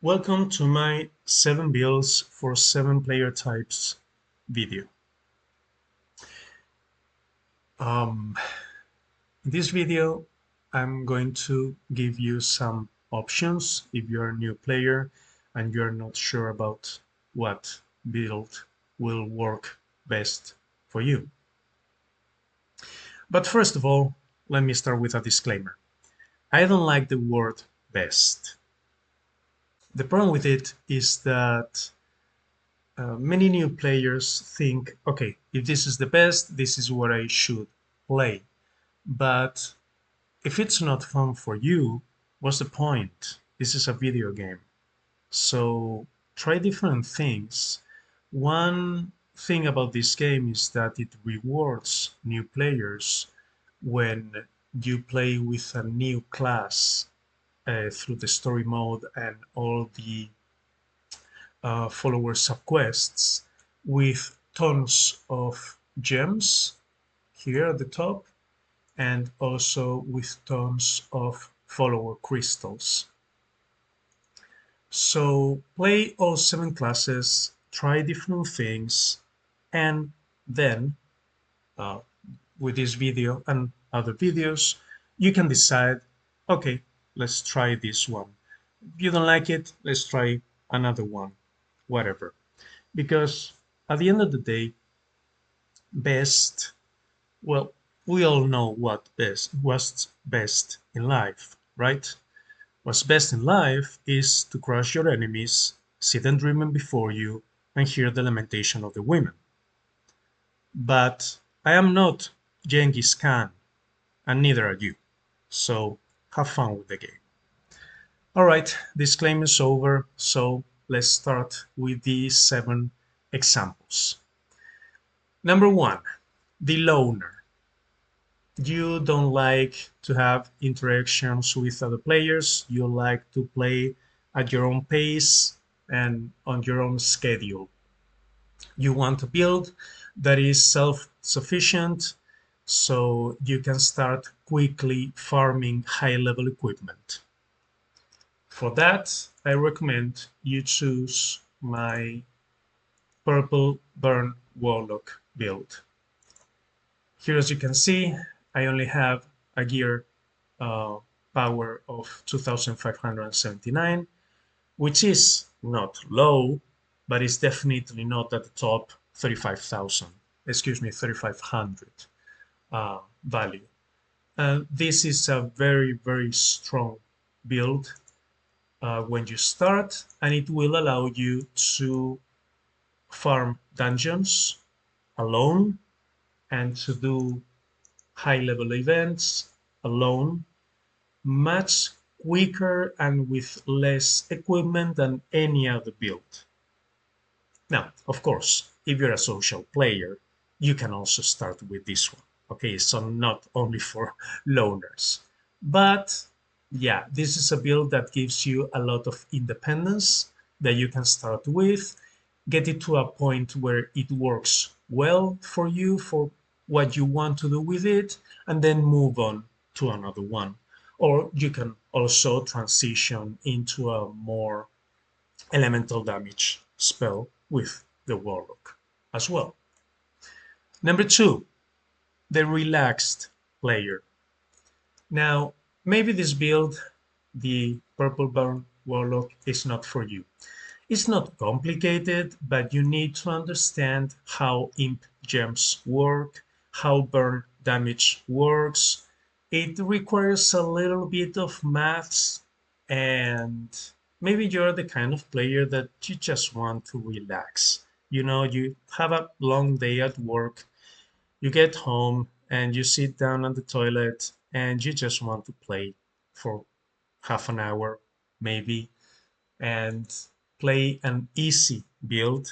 Welcome to my 7 builds for 7 player types video. In this video, I'm going to give you some options if you're a new player and you're not sure about what build will work best for you. But first of all, let me start with a disclaimer. I don't like the word best. The problem with it is that many new players think, okay, if this is the best, this is what I should play. But if it's not fun for you, what's the point? This is a video game. So try different things. One thing about this game is that it rewards new players when you play with a new class through the story mode and all the follower subquests with tons of gems here at the top and also with tons of follower crystals. So play all 7 classes, try different things, and then uh, with this video and other videos, you can decide, okay, let's try this one. If you don't like it, let's try another one, whatever. Because at the end of the day, best, well, we all know what's best in life, right? What's best in life is to crush your enemies, see them dreaming before you, and hear the lamentation of the women. But I am not Genghis Khan, and neither are you. So have fun with the game. All right, disclaimer is over, so let's start with the 7 examples. Number 1, the loner. You don't like to have interactions with other players. You like to play at your own pace and on your own schedule. You want a build that is self-sufficient so you can start quickly farming high-level equipment. For that, I recommend you choose my Purple Burn Warlock build. Here, as you can see, I only have a gear power of 2579, which is not low, but it's definitely not at the top 35,000, excuse me, 3500 value. This is a very, very strong build when you start, and it will allow you to farm dungeons alone and to do high-level events alone much quicker and with less equipment than any other build. Now, of course, if you're a social player, you can also start with this one. Okay, so not only for loners. But yeah, this is a build that gives you a lot of independence that you can start with, get it to a point where it works well for you, for what you want to do with it, and then move on to another one. Or you can also transition into a more elemental damage spell with the Warlock as well. Number 2, the relaxed player. Now, maybe this build, the Purple Burn Warlock, is not for you. It's not complicated, but you need to understand how imp gems work, how burn damage works. It requires a little bit of maths, and maybe you're the kind of player that you just want to relax. You know, you have a long day at work, you get home and you sit down on the toilet and you just want to play for half an hour, maybe, and play an easy build.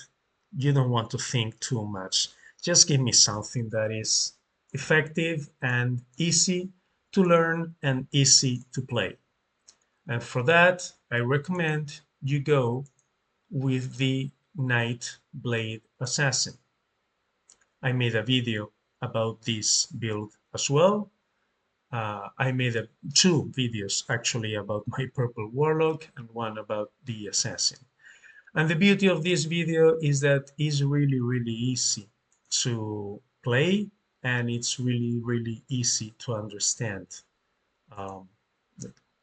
You don't want to think too much. Just give me something that is effective and easy to learn and easy to play. And for that, I recommend you go with the Night Blade Assassin. I made a video about this build as well. I made two videos actually about my purple warlock and one about the assassin. And the beauty of this video is that it's really, really easy to play and it's really, really easy to understand. Um,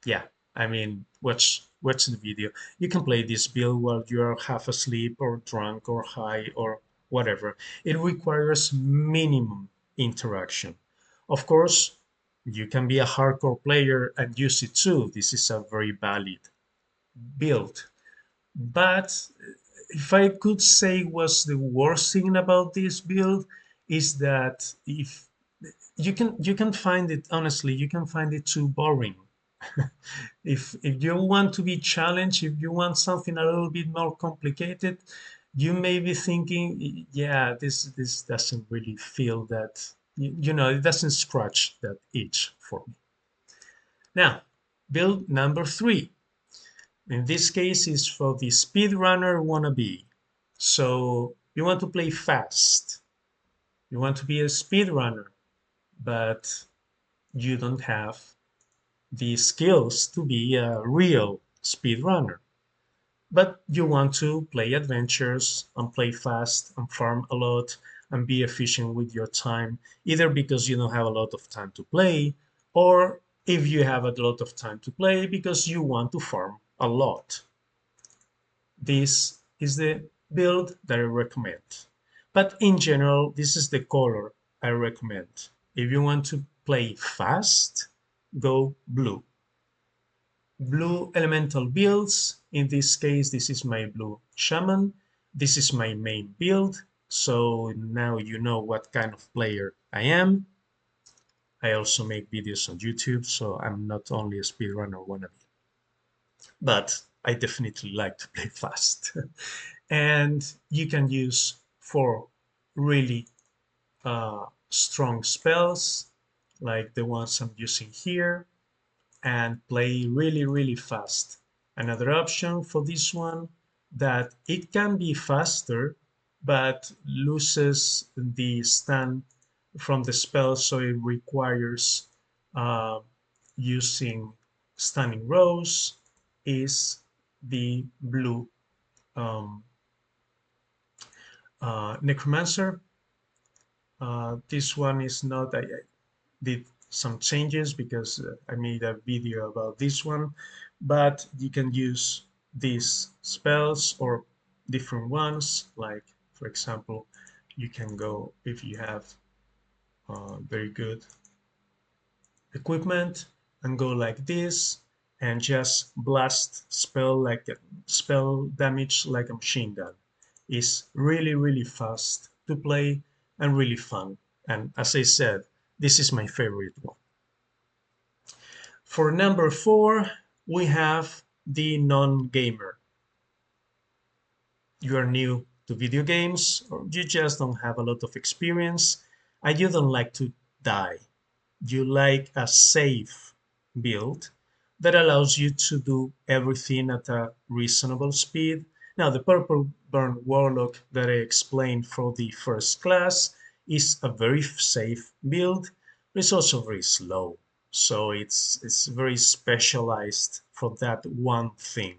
yeah, I mean, watch the video. You can play this build while you're half asleep or drunk or high or whatever. It requires minimum interaction. Of course, you can be a hardcore player and use it too. This is a very valid build. But if I could say what's the worst thing about this build is that if you can find it honestly, you can find it too boring. If you want to be challenged, if you want something a little bit more complicated, you may be thinking, yeah, this doesn't really feel that, it doesn't scratch that itch for me. Now, build number three. In this case is for the speedrunner wannabe. So you want to play fast. You want to be a speedrunner, but you don't have the skills to be a real speedrunner. But you want to play adventures and play fast and farm a lot and be efficient with your time, either because you don't have a lot of time to play, or if you have a lot of time to play because you want to farm a lot. This is the build that I recommend. But in general, this is the color I recommend. If you want to play fast, go blue. Blue elemental builds. In this case, this is my blue shaman. This is my main build. So now you know what kind of player I am. I also make videos on YouTube, so I'm not only a speedrunner wannabe, but I definitely like to play fast. And you can use four really strong spells like the ones I'm using here and play really, really fast. Another option for this one that it can be faster but loses the stun from the spell, so it requires uh, using stunning rows is the blue um, necromancer. This one is not, I did some changes because I made a video about this one, but you can use these spells or different ones. Like, for example, you can go if you have very good equipment and go like this and just blast spell damage like a machine gun. It's really, really fast to play and really fun. And as I said, this is my favorite one. For number four, we have the non-gamer. You are new to video games or you just don't have a lot of experience and you don't like to die. You like a safe build that allows you to do everything at a reasonable speed. Now, the Purple Burn Warlock that I explained for the first class is a very safe build, but it's also very slow. So it's very specialized for that one thing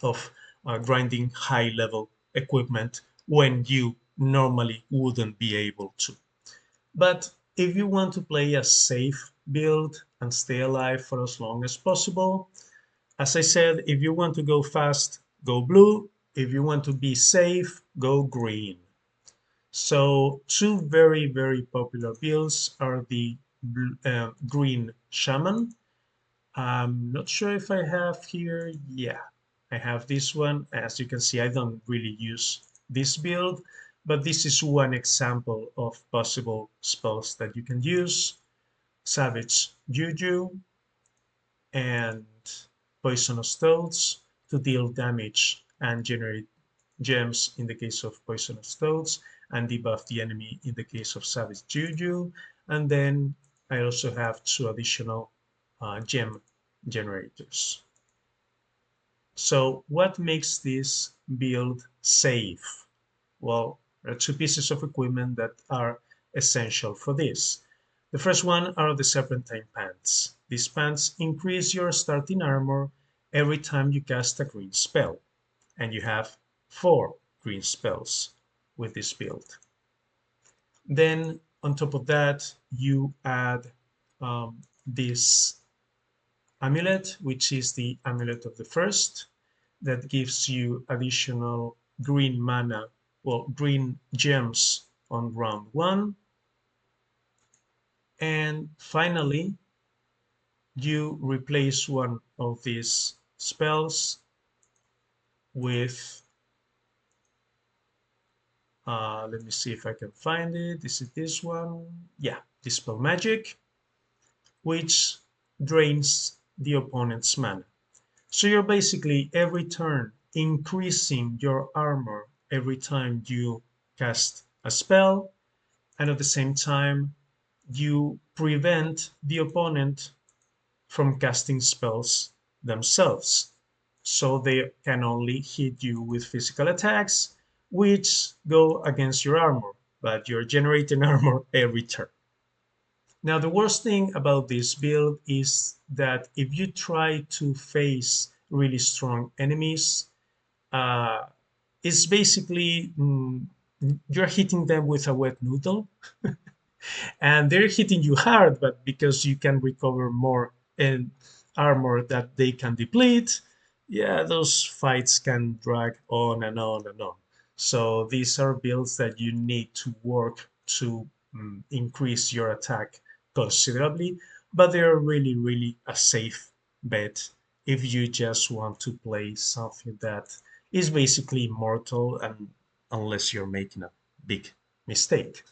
of grinding high level equipment when you normally wouldn't be able to. But if you want to play a safe build and stay alive for as long as possible, as I said, if you want to go fast, go blue. If you want to be safe, go green. So two very, very popular builds are the green shaman. I'm not sure if I have here. Yeah, I have this one. As you can see, I don't really use this build, but this is one example of possible spells that you can use. Savage Juju and Poisonous Toads to deal damage and generate gems in the case of Poisonous Toads and debuff the enemy in the case of Savage Juju. And then I also have two additional gem generators. So what makes this build safe? Well, there are two pieces of equipment that are essential for this. The first one are the Serpentine Pants. These pants increase your starting armor every time you cast a green spell, and you have 4 green spells with this build. Then on top of that, you add this amulet, which is the amulet of the first, that gives you additional green mana, well, green gems on round 1. And finally, you replace one of these spells with, let me see if I can find it. Is it this one? Yeah, Dispel Magic, which drains the opponent's mana. So you're basically every turn increasing your armor every time you cast a spell, and at the same time, you prevent the opponent from casting spells themselves. So they can only hit you with physical attacks, which go against your armor, but you're generating armor every turn. Now, the worst thing about this build is that if you try to face really strong enemies, uh, it's basically you're hitting them with a wet noodle, and they're hitting you hard, but because you can recover more in armor that they can deplete, yeah, those fights can drag on and on and on. So these are builds that you need to work to increase your attack considerably, but they're really, really a safe bet if you just want to play something that is basically immortal, and unless you're making a big mistake.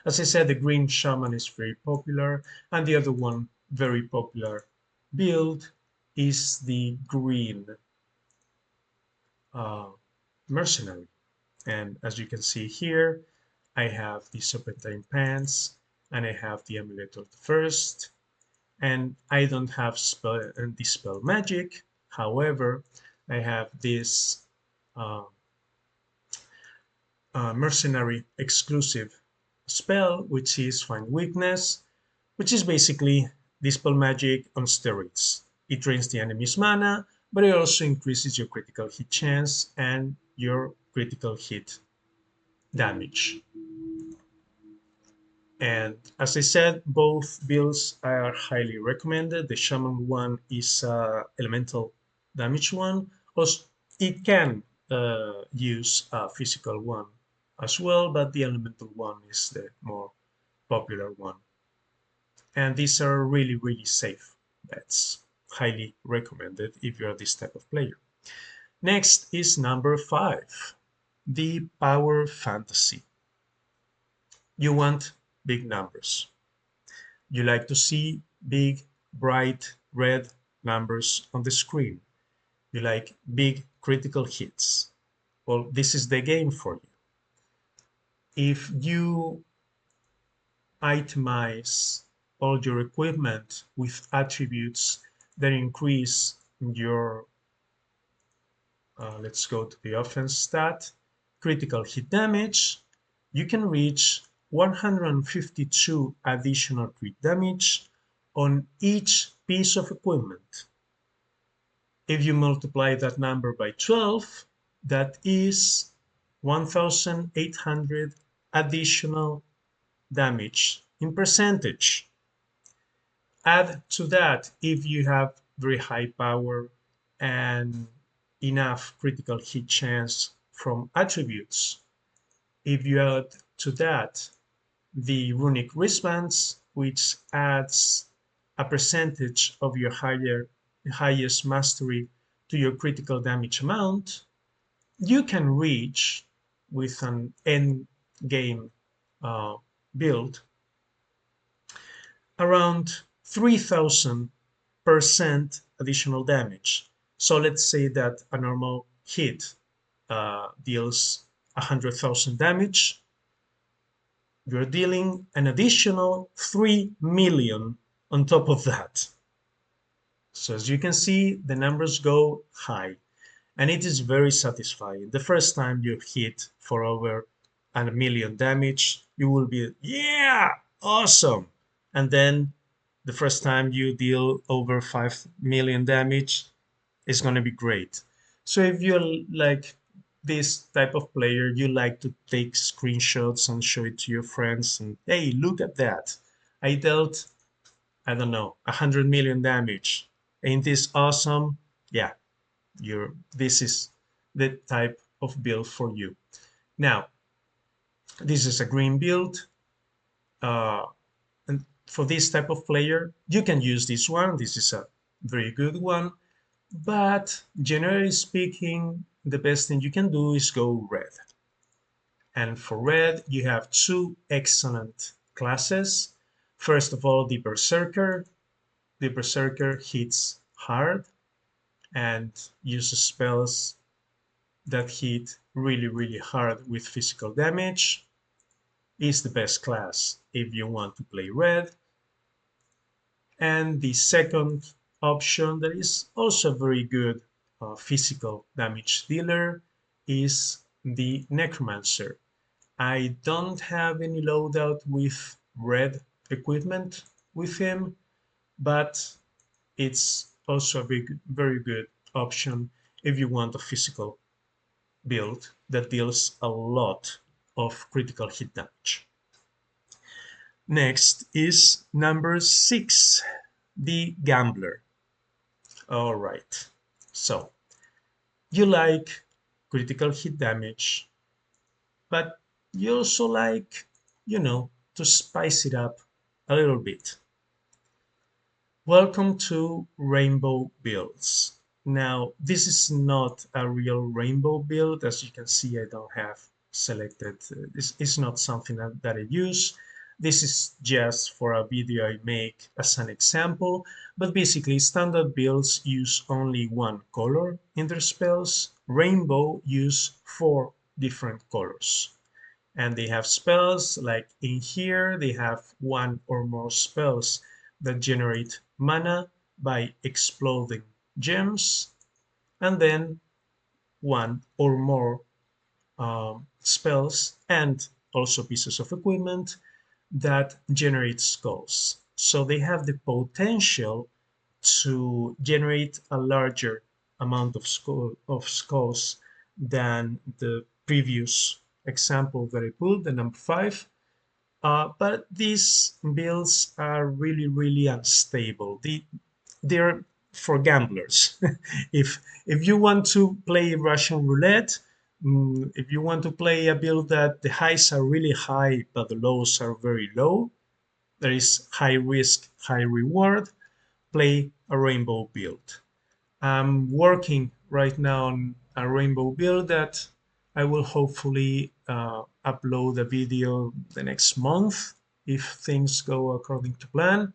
As I said, the green shaman is very popular, and the other one very popular build is the green uh, mercenary. And as you can see here, I have the Serpentine Pants, and I have the Amulet of the First, and I don't have Dispel Magic. However, I have this uh, mercenary exclusive spell, which is Find Weakness, which is basically Dispel Magic on steroids. It drains the enemy's mana, but it also increases your critical hit chance and your critical hit damage. And as I said, both builds are highly recommended. The Shaman one is elemental damage one. Also, it can use a physical one as well, but the elemental one is the more popular one. And these are really, really safe bets. Highly recommended if you're this type of player. Next is number 5, the Power Fantasy. You want big numbers. You like to see big, bright, red numbers on the screen. You like big critical hits. Well, this is the game for you. If you itemize all your equipment with attributes that increase your, let's go to the offense stat, critical hit damage, you can reach 152 additional crit damage on each piece of equipment. If you multiply that number by 12, that is 1,800 additional damage in percentage. Add to that, if you have very high power and enough critical hit chance from attributes, if you add to that the runic wristbands, which adds a percentage of your highest mastery to your critical damage amount, you can reach, with an end game build, around 3,000% additional damage. So let's say that a normal hit deals 100,000 damage. You're dealing an additional 3 million on top of that. So as you can see, the numbers go high, and it is very satisfying. The first time you hit for over a million damage, you will be, yeah, awesome. and then the first time you deal over 5 million damage, is going to be great. So if you're like this type of player, you like to take screenshots and show it to your friends and, hey, look at that. I dealt, I don't know, 100 million damage. Ain't this awesome? Yeah, this is the type of build for you. Now, this is a green build. Uh, and for this type of player, you can use this one. This is a very good one. But generally speaking, the best thing you can do is go red. And for red, you have two excellent classes. First of all, the Berserker. The Berserker hits hard and uses spells that hit really, really hard with physical damage. Is the best class if you want to play red. And the second option that is also very good physical damage dealer is the Necromancer. I don't have any loadout with red equipment with him, but it's also a very good option if you want a physical build that deals a lot of critical hit damage. Next is number 6, the Gambler. All right. So you like critical hit damage, but you also like, to spice it up a little bit. Welcome to Rainbow Builds. Now, this is not a real rainbow build. As you can see, I don't have selected. This is not something that I use. This is just for a video I make as an example. But basically, standard builds use only one color in their spells. Rainbow use 4 different colors. And they have spells like in here, they have one or more spells that generate mana by exploding gems, and then one or more spells and also pieces of equipment that generate skulls. So they have the potential to generate a larger amount of skulls than the previous example that I put, the number 5. But these builds are really, really unstable. They're for gamblers. If you want to play Russian roulette, if you want to play a build that the highs are really high but the lows are very low, there is high risk, high reward, play a rainbow build. I'm working right now on a rainbow build that I will hopefully upload a video the next month if things go according to plan,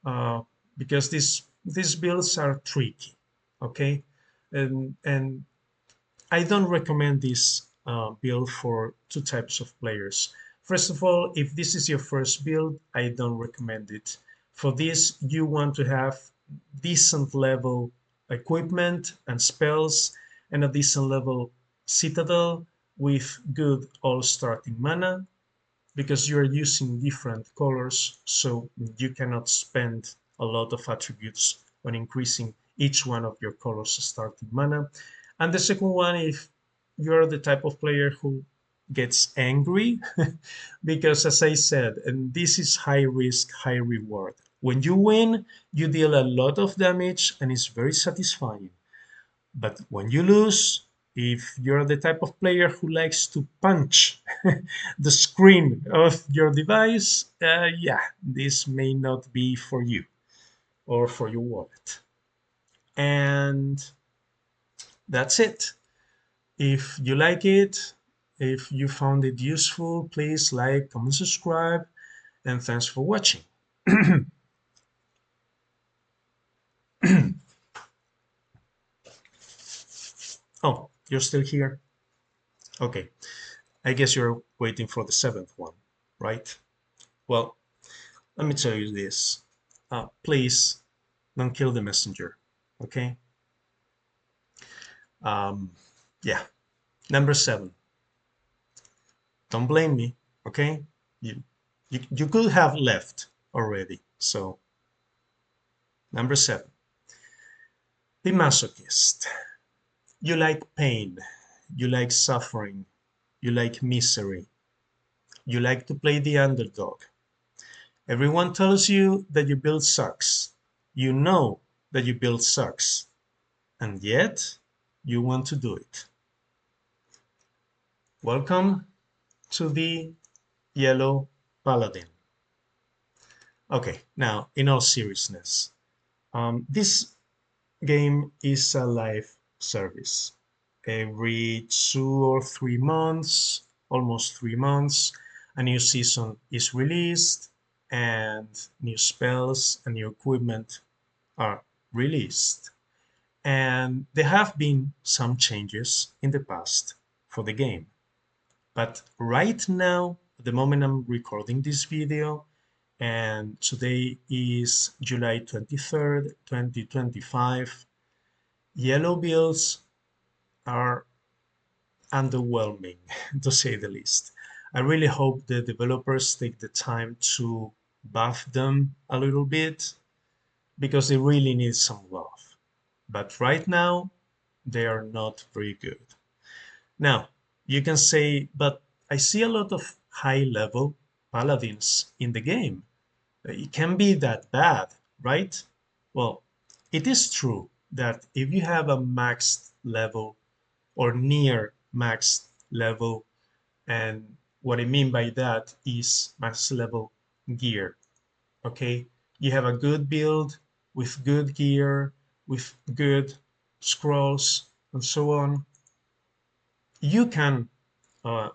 uh, because these builds are tricky, okay? And I don't recommend this build for two types of players. First of all, if this is your first build, I don't recommend it. For this, you want to have decent level equipment and spells and a decent level citadel with good all starting mana, because you are using different colors, so you cannot spend a lot of attributes on increasing each one of your colors starting mana. And the second one, if you're the type of player who gets angry, because as I said, and this is high risk, high reward. When you win, you deal a lot of damage and it's very satisfying. But when you lose, if you're the type of player who likes to punch the screen of your device, yeah, this may not be for you or for your wallet. And that's it. If you like it, if you found it useful, please like, comment, subscribe, and thanks for watching. Oh, you're still here? Okay. I guess you're waiting for the 7th one, right? Well, let me tell you this. Please don't kill the messenger, okay? Um, yeah. Number 7. Don't blame me, okay? You could have left. already. So, number 7, the masochist. You like pain, you like suffering, you like misery, you like to play the underdog. Everyone tells you that your build sucks. You know that your build sucks, and yet you want to do it. Welcome to the Yellow Paladin. Okay, now in all seriousness, this game is a live service. Every 2 or 3 months, almost 3 months, a new season is released and new spells and new equipment are released. And there have been some changes in the past for the game. But right now, at the moment I'm recording this video, and today is July 23rd, 2025, yellow builds are underwhelming, to say the least. I really hope the developers take the time to buff them a little bit because they really need some love. But right now, they are not very good. Now, you can say, but I see a lot of high level paladins in the game. It can be that bad, right? Well, it is true that if you have a maxed level or near max level. And what I mean by that is max level gear. Okay, you have a good build with good gear, with good scrolls, and so on. You can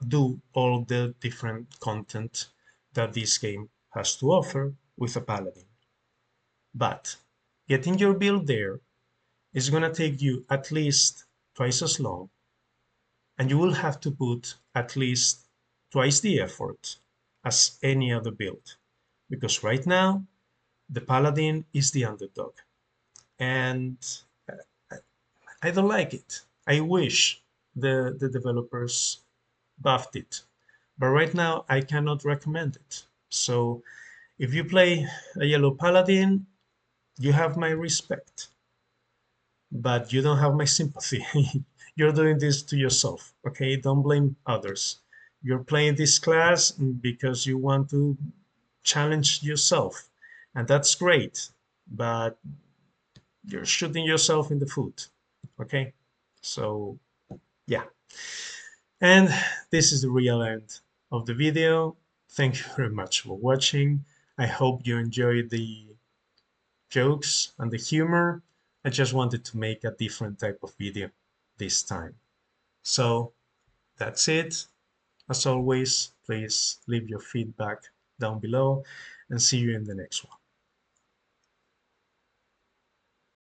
do all the different content that this game has to offer with a paladin. But getting your build there is going to take you at least twice as long, and you will have to put at least twice the effort as any other build. Because right now, the Paladin is the underdog. And I don't like it. I wish the developers buffed it. But right now, I cannot recommend it. So if you play a yellow Paladin, you have my respect. But you don't have my sympathy. You're doing this to yourself, okay? Don't blame others. You're playing this class because you want to challenge yourself, and that's great, but you're shooting yourself in the foot, okay? So, yeah. And this is the real end of the video. Thank you very much for watching. I hope you enjoyed the jokes and the humor. I just wanted to make a different type of video this time. So that's it. As always, please leave your feedback down below and see you in the next one.